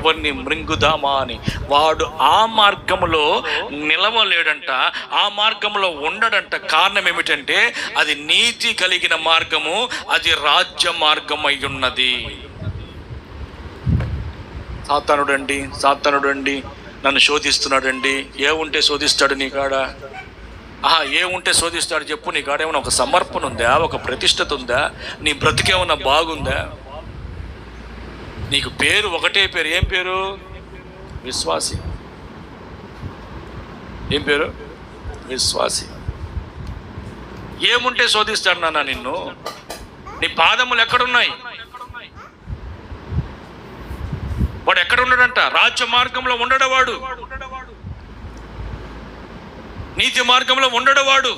ఎవరిని మృంగుదామా అని. వాడు ఆ మార్గములో నిలవలేడంట, ఆ మార్గంలో ఉండడంట. కారణం ఏమిటంటే అది నీతి కలిగిన మార్గము, అది రాజ్య మార్గం అయి ఉన్నది. సాతానుడండి నన్ను శోధిస్తున్నాడండి. ఏముంటే శోధిస్తాడు నీ కాడ? ఏముంటే శోధిస్తాడు చెప్పు. నీ కాడ ఏమైనా ఒక సమర్పణ ఉందా? ఒక ప్రతిష్టత ఉందా? నీ బ్రతికేమన్నా బాగుందా? నీకు పేరు ఒకటే పేరు. ఏం పేరు? విశ్వాసి. ఏం పేరు? విశ్వాసి. ఏముంటే శోధిస్తాడు నాన్న నిన్ను? నీ పాదములు ఎక్కడున్నాయి? వాడు ఎక్కడ ఉన్నాడంట? రాజ్య మార్గంలో ఉండడవాడు, నీతి మార్గంలో ఉండడవాడు.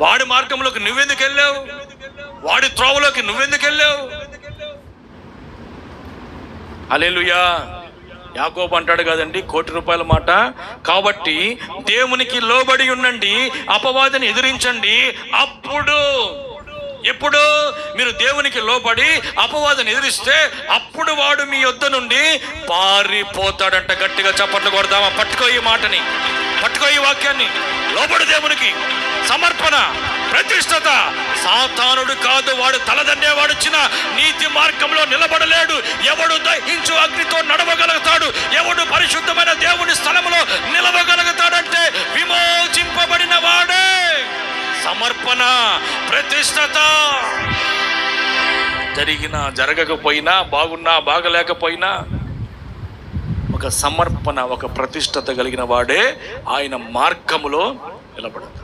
వాడి మార్గంలోకి నువ్వెందుకు వెళ్ళావు? వాడి త్రోవలోకి నువ్వెందుకు వెళ్ళావు? హల్లెలూయా. యాకోబు అంటాడు కదండి, ₹1,000,000 మాట. కాబట్టి దేవునికి లోబడి ఉండండి, అపవాదిని ఎదిరించండి. అప్పుడు, ఎప్పుడు మీరు దేవునికి లోబడి అపవాదిని ఎదిరిస్తే అప్పుడు వాడు మీ యొద్ద నుండి పారిపోతాడంట. గట్టిగా చప్పట్లు కొడదామా? పట్టుకో ఈ మాటని, పట్టుకో ఈ వాక్యాన్ని. లోబడి దేవునికి, సమర్పణ, ప్రతిష్టత. సాతానుడు కాదు, వాడు తలదన్నేవాడు వచ్చిన నీతి మార్గంలో నిలబడలేడు. ఎవడు దహించు అగ్నితో నడవగలుగుతాడు? ఎవడు పరిశుద్ధమైన దేవుని స్థలంలో నిలవగలుగుతాడంటే విమోచింపబడిన వాడే. సమర్పణ, ప్రతిష్టత. జరిగినా జరగకపోయినా, బాగున్నా బాగలేకపోయినా ఒక సమర్పణ, ఒక ప్రతిష్టత కలిగిన వాడే ఆయన మార్గములో నిలబడతాడు.